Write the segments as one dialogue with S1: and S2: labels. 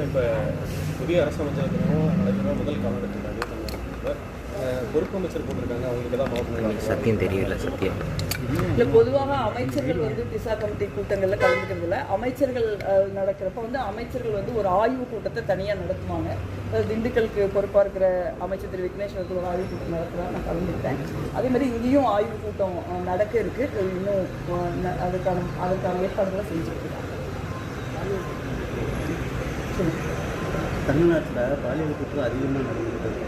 S1: இப்போ புதிய அரசு அமைச்சர்களும் நடக்கிற முதல் காலகட்டத்தில் பொறுப்பு அமைச்சர் போட்டிருக்காங்க, அவங்களுக்கு தான் மாவட்ட
S2: சத்தியம் தெரியல. சத்தியம்
S3: இல்லை, பொதுவாக அமைச்சர்கள் வந்து திசா கமிட்டி கூட்டங்களில் கலந்துக்கிறது இல்லை. அமைச்சர்கள் நடக்கிறப்ப வந்து அமைச்சர்கள் வந்து ஒரு ஆய்வு கூட்டத்தை தனியாக நடத்துவாங்க. திண்டுக்கலுக்கு பொறுப்பாக இருக்கிற அமைச்சர் திரு விக்னேஸ்வரத்தில் ஒரு ஆய்வு கூட்டம் நடத்துகிறாங்க, நான் கலந்துக்கிட்டேன். அதே மாதிரி இங்கேயும் ஆய்வு கூட்டம் நடக்க இருக்குது. இன்னும் அதற்கான ஏற்பாடுகளை செஞ்சுருக்காங்க.
S4: தமிழ்நாட்டில் பாலியல் குற்றம் அதிகமாக நடந்துகிட்டு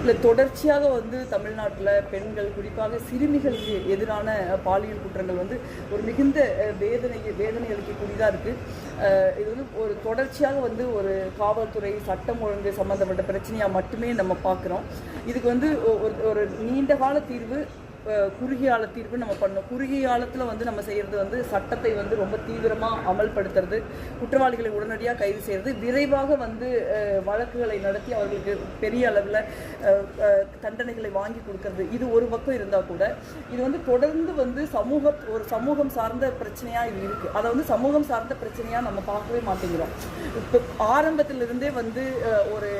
S3: இல்லை, தொடர்ச்சியாக வந்து தமிழ்நாட்டில் பெண்கள், குறிப்பாக சிறுமிகளுக்கு எதிரான பாலியல் குற்றங்கள் வந்து ஒரு மிகுந்த வேதனை அளிக்கக்கூடியதாக இருக்குது. இது வந்து ஒரு தொடர்ச்சியாக வந்து ஒரு காவல்துறை சட்டம் ஒழுங்கு சம்மந்தப்பட்ட பிரச்சனையாக மட்டுமே நம்ம பார்க்குறோம். இதுக்கு வந்து ஒரு நீண்ட கால தீர்வு, குறுகிய கால தீர்வு நம்ம பண்ணணும். குறுகிய காலத்தில் வந்து நம்ம செய்கிறது வந்து சட்டத்தை வந்து ரொம்ப தீவிரமாக அமல்படுத்துறது, குற்றவாளிகளை உடனடியாக கைது செய்கிறது, விரைவாக வந்து வழக்குகளை நடத்தி அவர்களுக்கு பெரிய அளவில் தண்டனைகளை வாங்கி கொடுக்கறது. இது ஒரு பக்கம் இருந்தால் கூட இது வந்து தொடர்ந்து வந்து ஒரு சமூகம் சார்ந்த பிரச்சனையாக இது இருக்குது. அதை வந்து சமூகம் சார்ந்த பிரச்சனையாக நம்ம பார்க்கவே மாட்டேங்கிறோம். இப்போ ஆரம்பத்திலிருந்தே வந்து ஒரு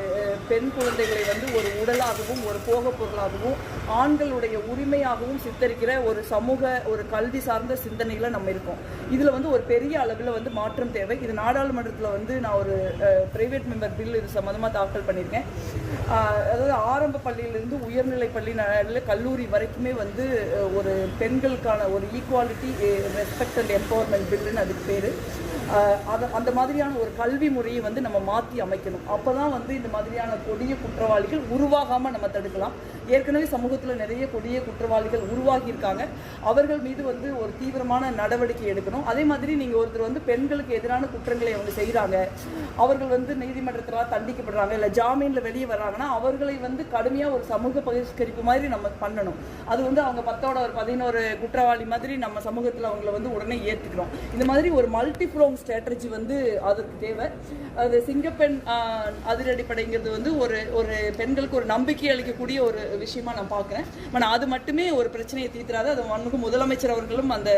S3: பெண் குழந்தைகளை வந்து ஒரு உடலாகவும் ஒரு போகப் பொருளாகவும் ஆண்களுடைய உரிமையாகவும் சித்தரிக்கிற ஒரு கல்வி சார்ந்த சிந்தனைகளை நம்ம இருக்கோம். இதில் வந்து ஒரு பெரிய அளவில் வந்து மாற்றம் தேவை. இது நாடாளுமன்றத்தில் வந்து நான் ஒரு பிரைவேட் மெம்பர் பில் இது சம்மந்தமாக தாக்கல் பண்ணியிருக்கேன். அதாவது ஆரம்ப பள்ளியிலிருந்து உயர்நிலை பள்ளி, கல்லூரி வரைக்குமே வந்து ஒரு பெண்களுக்கான ஒரு ஈக்குவாலிட்டி, ரெஸ்பெக்ட் அண்ட் எம்பவர்மெண்ட் பில்லுன்னு அதுக்கு பேர். அந்த மாதிரியான ஒரு கல்வி முறையை வந்து நம்ம மாற்றி அமைக்கணும். அப்போ தான் வந்து இந்த மாதிரியான கொடிய குற்றவாளிகள் உருவாகாமல் நம்ம தடுக்கலாம். ஏற்கனவே சமூகத்தில் நிறைய கொடிய குற்றவாளிகள் உருவாகியிருக்காங்க. அவர்கள் மீது வந்து ஒரு தீவிரமான நடவடிக்கை எடுக்கணும். அதே மாதிரி நீங்கள் ஒருத்தர் வந்து பெண்களுக்கு எதிரான குற்றங்களை அவங்க செய்கிறாங்க, அவர்கள் வந்து நீதிமன்றத்தில் தண்டிக்கப்படுறாங்க, இல்லை ஜாமீனில் வெளியே வர்றாங்கன்னா அவர்களை வந்து கடுமையாக ஒரு சமூக பகிஷ்கரிப்பு மாதிரி நம்ம பண்ணணும். அது வந்து அவங்க 10ஓட ஒரு 11 குற்றவாளி மாதிரி நம்ம சமூகத்தில் அவங்கள வந்து உடனே ஏற்றுக்கிறோம். இந்த மாதிரி ஒரு மல்டிப்ரோங் ஸ்ட்ராட்டஜி வந்து அதற்கு தேவை. அது சிங்கப்பெண் அதிரடிப்படைங்கிறது வந்து ஒரு பெண்களுக்கு ஒரு நம்பிக்கை அளிக்கக்கூடிய ஒரு விஷயமா நான் பார்க்குறேன். ஆனால் அது மட்டுமே ஒரு பிரச்சனையை தீர்த்துறாது. அது மண்ணுக்கு முதலமைச்சர் அவர்களும் அந்த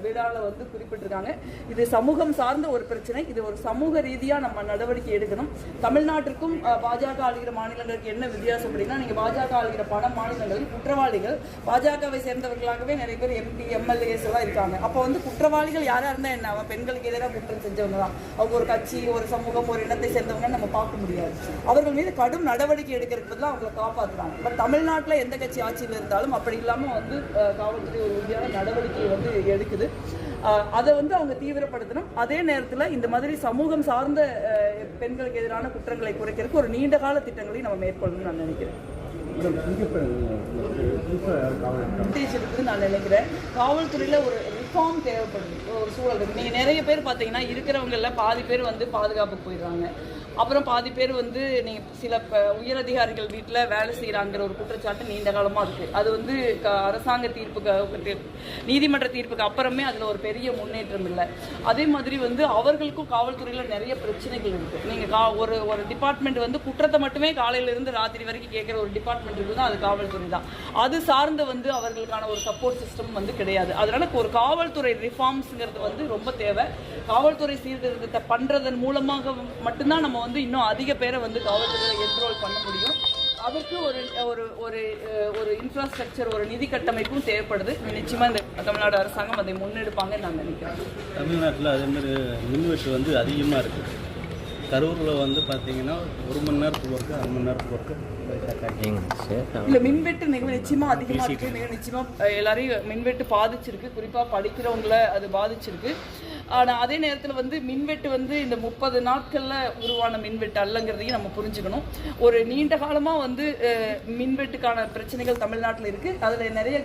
S3: விழாவில் வந்து குறிப்பிட்டிருக்காங்க. இது சமூகம் சார்ந்த ஒரு பிரச்சனை. இது ஒரு சமூக ரீதியாக நம்ம நடவடிக்கை எடுக்கணும். தமிழ்நாட்டிற்கும் பாஜக ஆளுகிற மாநிலங்களுக்கு என்ன வித்தியாசம் அப்படின்னா, நீங்கள் பாஜக ஆளுகிற பல மாநிலங்களில் குற்றவாளிகள் பாஜகவை சேர்ந்தவர்களாகவே நிறைய பேர் MP MLAs எல்லாம் இருக்காங்க. அப்போ வந்து குற்றவாளிகள் யாராக இருந்தால் என்ன, அவன் பெண்களுக்கு எதிராக குற்றம் செஞ்சவங்க தான். அவங்க ஒரு கட்சி, ஒரு சமூகம், ஒரு இனத்தை சேர்ந்தவங்க நம்ம பார்க்க முடியாது. அவர்கள் மீது கடும் நடவடிக்கை எடுக்கிறதுக்கு பதிலாக அவங்களை காப்பாற்றுறாங்க. பட் தமிழ்நாட்டில் எந்த கட்சி ஆட்சியில் இருந்தாலும் அப்படி இல்லாமல் வந்து காவல்துறை ஒரு உறுதியான நடவடிக்கையை வந்து எடுக்குது. அதை வந்து அவங்க தீவிரப்படுத்தணும். அதே நேரத்தில் இந்த மாதிரி சமூகம் சார்ந்த பெண்களுக்கு எதிரான குற்றங்களை குறைக்கிறதுக்கு ஒரு நீண்ட கால திட்டங்களையும் நம்ம மேற்கொள்ளணும்னு நான் நினைக்கிறேன். நான் நினைக்கிறேன் காவல்துறையில் ஒரு ரிஃபார்ம் தேவைப்படுது. ஒரு சூழல் இருக்குது. நீங்கள் நிறைய பேர் பார்த்தீங்கன்னா இருக்கிறவங்களில் பாதி பேர் வந்து பாதுகாப்புக்கு போயிடுறாங்க. அப்புறம் பாதி பேர் வந்து நீங்கள் சில உயர் அதிகாரிகள் வீட்டில் வேலை செய்கிறாங்கிற ஒரு குற்றச்சாட்டு நீண்ட காலமாக இருக்குது. அது வந்து அரசாங்க தீர்ப்புக்கு, நீதிமன்ற தீர்ப்புக்கு அப்புறமே அதில் ஒரு பெரிய முன்னேற்றம் இல்லை. அதே மாதிரி வந்து அவர்களுக்கும் காவல்துறையில் நிறைய பிரச்சனைகள் இருக்குது. நீங்கள் ஒரு டிபார்ட்மெண்ட் வந்து குற்றத்தை மட்டுமே காலையிலேருந்து ராத்திரி வரைக்கும் கேட்குற ஒரு டிபார்ட்மெண்ட் இருக்குதுன்னா அது காவல்துறை தான். அது சார்ந்த வந்து அவர்களுக்கான ஒரு சப்போர்ட் சிஸ்டம் வந்து கிடையாது. அதனால் ஒரு காவல்துறை ரிஃபார்ம்ஸுங்கிறது வந்து ரொம்ப தேவை. காவல்துறை சீர்திருத்தத்தை பண்ணுறதன் மூலமாக மட்டும்தான் நம்ம வந்து இன்னும் அதிக பேரை வந்து காவல்துறையில் என்ரோல் பண்ண முடியும். அதற்கு ஒரு இன்ஃப்ராஸ்ட்ரக்சர், ஒரு நிதி கட்டமைப்பும் தேவைப்படுது. நிச்சயமாக இந்த தமிழ்நாடு அரசாங்கம் அதை முன்னெடுப்பாங்கன்னு நான் நினைக்கிறேன்.
S4: தமிழ்நாட்டில் அதேமாதிரி மின்வெட்டு வந்து அதிகமாக இருக்குது. கரூரில் வந்து பார்த்தீங்கன்னா 1 மணி நேரத்துக்கு ஒர்க்கு, 1/2 மணி நேரத்துக்கு ஒர்க்கு.
S3: இல்லை, மின்வெட்டு நிச்சயமாக அதிகமாக இருக்குது. நிச்சயமாக எல்லாரையும் மின்வெட்டு பாதிச்சிருக்கு. குறிப்பாக படிக்கிறவங்களை அது பாதிச்சிருக்கு. ஆனால் அதே நேரத்தில் வந்து மின்வெட்டு வந்து இந்த 30 நாட்களில் உருவான மின்வெட்டு அல்லங்கிறதையும் நம்ம புரிஞ்சுக்கணும். ஒரு நீண்ட காலமாக வந்து மின்வெட்டுக்கான பிரச்சனைகள் தமிழ்நாட்டில் இருக்குது. அதில் நிறைய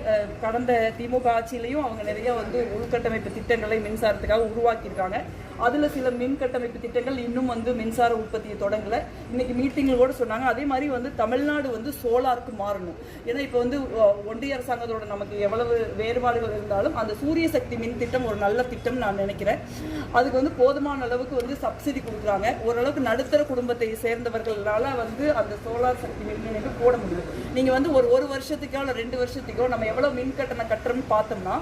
S3: கடந்த திமுக ஆட்சியிலையும் அவங்க நிறைய வந்து உள்கட்டமைப்பு திட்டங்களை மின்சாரத்துக்காக உருவாக்கியிருக்காங்க. அதில் சில மின் கட்டமைப்பு திட்டங்கள் இன்னும் வந்து மின்சார உற்பத்தியை தொடங்கலை. இன்றைக்கி மீட்டிங்கில் கூட சொன்னாங்க. அதே மாதிரி வந்து தமிழ்நாடு வந்து சோலாருக்கு மாறணும். ஏன்னா இப்போ வந்து ஒன்றிய அரசாங்கத்தோட நமக்கு எவ்வளவு வேறுபாடுகள் இருந்தாலும் அந்த சூரிய சக்தி மின் திட்டம் ஒரு நல்ல திட்டம் நான் நினைக்கிறேன். அதுக்கு வந்து போதுமான அளவுக்கு வந்து சப்சிடி கொடுக்குறாங்க. ஓரளவுக்கு நடுத்தர குடும்பத்தை சேர்ந்தவர்களால் வந்து அந்த சோலார் சக்தி மின் இணைப்பு போட முடியும். நீங்கள் வந்து ஒரு வருஷத்துக்கோ இல்லை 2 வருஷத்துக்கோ நம்ம எவ்வளோ மின் கட்டணம் கட்டுறோம்னு பார்த்தோம்னா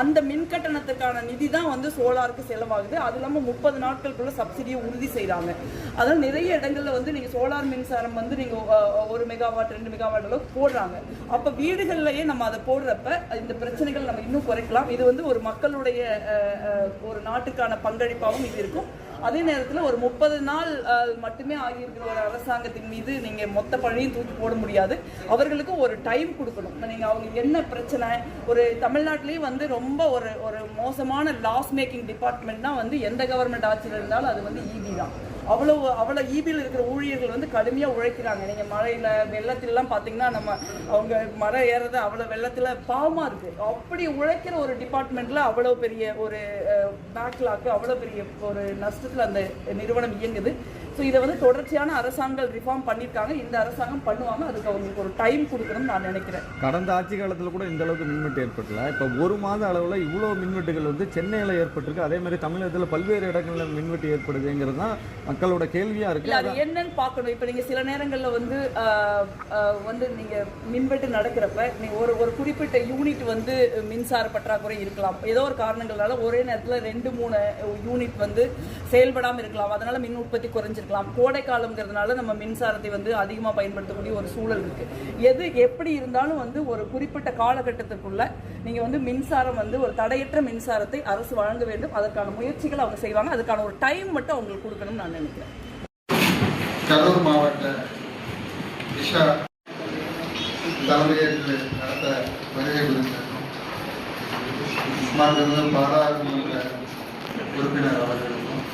S3: அந்த மின் கட்டணத்துக்கான நிதி தான் வந்து சோலாருக்கு செலவாகுது. அது இல்லாமல் 30 நாட்களுக்குள்ள சப்சிடியை உறுதி செய்கிறாங்க. அதனால் நிறைய இடங்களில் வந்து நீங்கள் சோலார் மின்சாரம் வந்து நீங்கள் 1 மெகாவாட் 2 மெகாவாட் அளவுக்கு போடுறாங்க. அப்போ வீடுகள்லையே நம்ம அதை போடுறப்ப இந்த பிரச்சனைகள் நம்ம இன்னும் குறைக்கலாம். இது வந்து ஒரு மக்களுடைய ஒரு நாட்டுக்கான பங்களிப்பாகவும் இது இருக்கும். அதே நேரத்தில் ஒரு 30 நாள் மட்டுமே ஆகியிருக்கிற ஒரு அரசாங்கத்தின் மீது நீங்கள் மொத்த பழியும் தூக்கி போட முடியாது. அவர்களுக்கும் ஒரு டைம் கொடுக்கணும். நீங்கள் அவங்க என்ன பிரச்சனை, ஒரு தமிழ்நாட்டிலேயே வந்து ரொம்ப ஒரு மோசமான லாஸ் மேக்கிங் டிபார்ட்மெண்ட்னா வந்து எந்த கவர்மெண்ட் ஆட்சியில் இருந்தாலும் அது வந்து இபி தான். அவ்வளோ இபியில் இருக்கிற ஊழியர்கள் வந்து கடுமையாக உழைக்கிறாங்க. நீங்கள் மழையில் வெள்ளத்திலலாம் பார்த்தீங்கன்னா அவங்க மரம் ஏறது அவ்வளோ வெள்ளத்தில் பாவமாக இருக்குது. அப்படி உழைக்கிற ஒரு டிபார்ட்மெண்ட்டில் அவ்வளோ பெரிய ஒரு பேக்லாக்கு, அவ்வளோ பெரிய ஒரு நஷ்டத்தில் அந்த நிறுவனம் இயங்குது. ஸோ இதை வந்து தொடர்ச்சியான அரசாங்கம் ரிஃபார்ம் பண்ணியிருக்காங்க. இந்த அரசாங்கம் பண்ணுவாங்க. அதுக்கு அவங்களுக்கு ஒரு டைம் கொடுக்கணும்னு நான் நினைக்கிறேன்.
S2: கடந்த ஆட்சி காலத்தில் கூட இந்த அளவுக்கு மின்வெட்டு ஏற்படல. இப்போ 1 மாத அளவில் இவ்வளோ மின்வெட்டுகள் வந்து சென்னையில் ஏற்பட்டிருக்கு. அதே மாதிரி தமிழகத்தில் பல்வேறு இடங்களில் மின்வெட்டு ஏற்படுதுங்கிறது தான் மக்களோட கேள்வியாக இருக்குது.
S3: அது என்னன்னு பார்க்கணும். இப்போ நீங்கள் சில நேரங்களில் வந்து நீங்கள் மின்வெட்டு நடக்கிறப்ப நீங்கள் ஒரு குறிப்பிட்ட யூனிட் வந்து மின்சார பற்றாக்குறை இருக்கலாம். ஏதோ ஒரு காரணங்களால ஒரே நேரத்தில் 2-3 யூனிட் வந்து செயல்படாமல் இருக்கலாம். அதனால மின் உற்பத்தி குறைஞ்சிருக்கலாம். கோடை காலம்ங்கிறதுனால நம்ம மின்சாரத்தை வந்து அதிகமாக பயன்படுத்தக்கூடிய ஒரு சூழல் இருக்கு. எது எப்படி இருந்தாலும் வந்து ஒரு குறிப்பிட்ட காலகட்டத்திற்குள்ள நீங்க வந்து மின்சாரம் வந்து ஒரு தடையற்ற மின்சாரத்தை அரசு வழங்க வேண்டும். அதற்கான முயற்சிகள் அவங்க செய்வாங்க. அதுக்கான ஒரு டைம் மட்டும் அவங்களுக்கு கொடுக்கணும்னு நான் நினைக்கிறேன்.
S5: கரூர் மாவட்ட திஷா தலைமையேற்று நடத்த வருகை புரிந்திருக்கும் மாண்புமிகு பாராளுமன்ற உறுப்பினர் அவர்களுக்கும்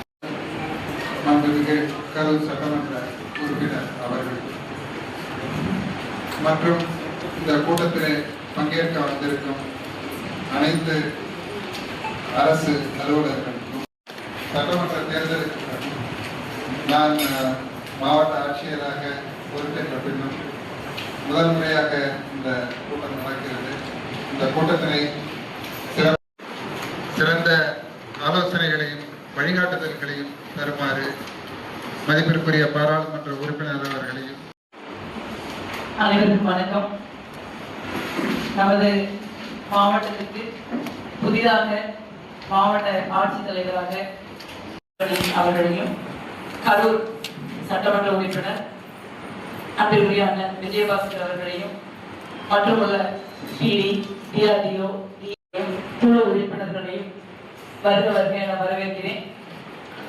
S5: மாண்புமிகு கரூர் சட்டமன்ற உறுப்பினர் அவர்களுக்கும் மற்றும் இந்த கூட்டத்திலே பங்கேற்க வந்திருக்கும் அனைத்து அரசு அலுவலர்களுக்கும் சட்டமன்ற தேர்தலுக்கு நான் மாவட்ட ஆட்சியராக பொறுப்பேற்ற பின்னும் முதல் முறையாக இந்த கூட்டம் நடக்கிறது. இந்த கூட்டத்தினை சிறந்த ஆலோசனைகளையும் வழிகாட்டுதல்களையும் தருமாறு மதிப்பிற்குரிய பாராளுமன்ற உறுப்பினர் அவர்களையும்.
S6: அனைவருக்கும் வணக்கம். நமது மாவட்டத்திற்கு புதிதாக மாவட்ட ஆட்சித்தலைவராக அவர்களையும் கரூர் சட்டமன்ற உறுப்பினர் அன்பிற்குரிய அண்ணன் விஜயபாஸ்கர் அவர்களையும் மற்றும் உள்ள பிடி டிஆர்டிஓ குழு உறுப்பினர்களையும் வருக என வரவேற்கிறேன்.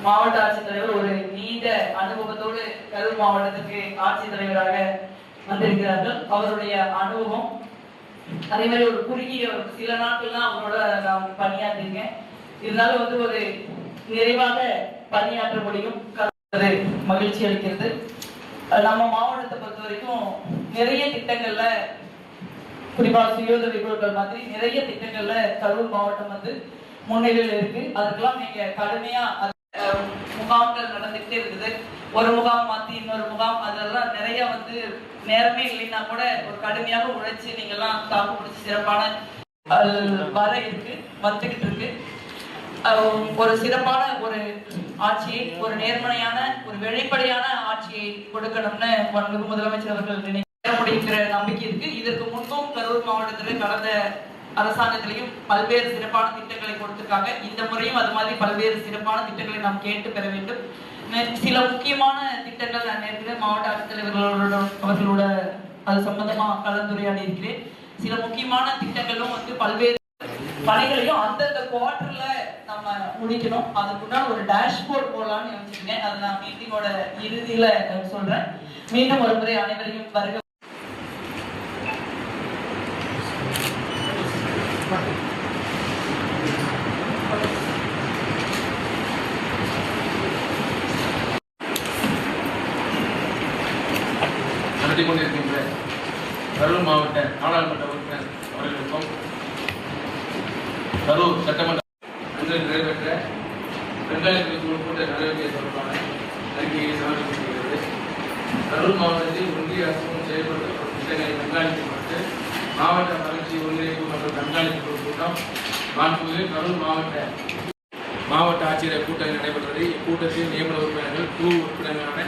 S6: மாவட்ட ஆட்சித்தலைவர் ஒரு நீண்ட அனுபவத்தோடு கரூர் மாவட்டத்திற்கு ஆட்சித்தலைவராக வந்திருக்கிறார்கள். அவருடைய அனுபவம் அதே மாதிரி ஒரு குறுகிய சில நாட்கள் தான் அவரோட நாம் பணியாற்றிருக்கேன். இருந்தாலும் வந்து ஒரு நிறைவாக பணியாற்ற முடியும், மகிழ்ச்சி அளிக்கிறது. நம்ம மாவட்டத்தை பொறுத்த வரைக்கும் நிறைய திட்டங்கள்ல, குறிப்பாக சுயோதவி குழுக்கள் மாதிரி நிறைய திட்டங்கள்ல கரூர் மாவட்டம் வந்து முன்னிலையில் இருக்கு. அதுக்கெல்லாம் நீங்க கடுமையா முகாம்கள் நடந்துகிட்டே இருக்குது. ஒரு முகாம் மாத்தி இன்னொரு முகாம், அதெல்லாம் நிறைய வந்து நேரமே இல்லைன்னா கூட ஒரு கடுமையாக உழைச்சி நீங்கெல்லாம் தாக்கு பிடிச்சி சிறப்பான வர இருக்கு, வந்துகிட்டு இருக்கு. ஒரு சிறப்பான ஒரு ஆட்சியை, ஒரு நேர்மறையான ஒரு வெளிப்படையான ஆட்சியை கொடுக்கணும்னு மாண்புமிகு முதலமைச்சர் அவர்கள் நினைக்கிற முடிக்கிற நம்பிக்கை இருக்கு. இதற்கு முன்பும் கரூர் மாவட்டத்தில் கடந்த அரசாங்கத்திலையும் பல்வேறு சிறப்பான திட்டங்களை கொடுத்திருக்காங்க. இந்த முறையும் அது மாதிரி பல்வேறு சிறப்பான திட்டங்களை நாம் கேட்டு பெற வேண்டும். சில முக்கியமான திட்டங்கள் நான் நேரத்தில் மாவட்ட ஆட்சித்தலைவர்களோட அது சம்பந்தமா கலந்துரையாடி இருக்கிறேன். சில முக்கியமான திட்டங்களும் வந்து பல்வேறு பணிகளையும் அந்தந்த குவார்டர்ல நம்ம முடிக்கணும். அதுக்குண்டான ஒரு டேஷ்போர்ட் போடலாம்னு யோசிச்சிருக்கேன். அதை நான் மீட்டிங்கோட இறுதியில சொல்றேன். மீண்டும் ஒரு முறை அனைவரையும் வருக.
S7: நடத்தி கொண்டிருக்கின்ற கரூர் மாவட்ட நாடாளுமன்ற உறுப்பினர் அவர்களுக்கும் கரூர் சட்டமன்ற நிறைவேற்ற 2023 கூட்ட நடவடிக்கை தொடர்பான அறிக்கையை சமர்ப்பிக்கிறது. கரூர் மாவட்டத்தில் ஒன்றிய அரசும் செயல்படுத்தப்படும் திட்டங்களை கண்காணிக்கப்பட்டு மாவட்ட வளர்ச்சி ஒருங்கிணைப்பு மற்றும் கண்காணிப்பு குழு கூட்டம் மாண்புமிகு கரூர் மாவட்ட ஆட்சியர் கூட்டம் நடைபெற்றது. இக்கூட்டத்தில் நியமன உறுப்பினர்கள் குழு உறுப்பினர்களான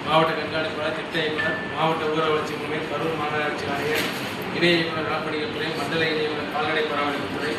S7: மாவட்ட கண்காணிப்பாளர், திட்ட இயக்குனர், மாவட்ட ஊர வளர்ச்சி முகமை, கரூர் மாநகராட்சி ஆணையர், இணை இயக்குனர், நலப்பணிகள் துறை, மண்டல இணையர், கால்நடை பராமரிப்பு துறை,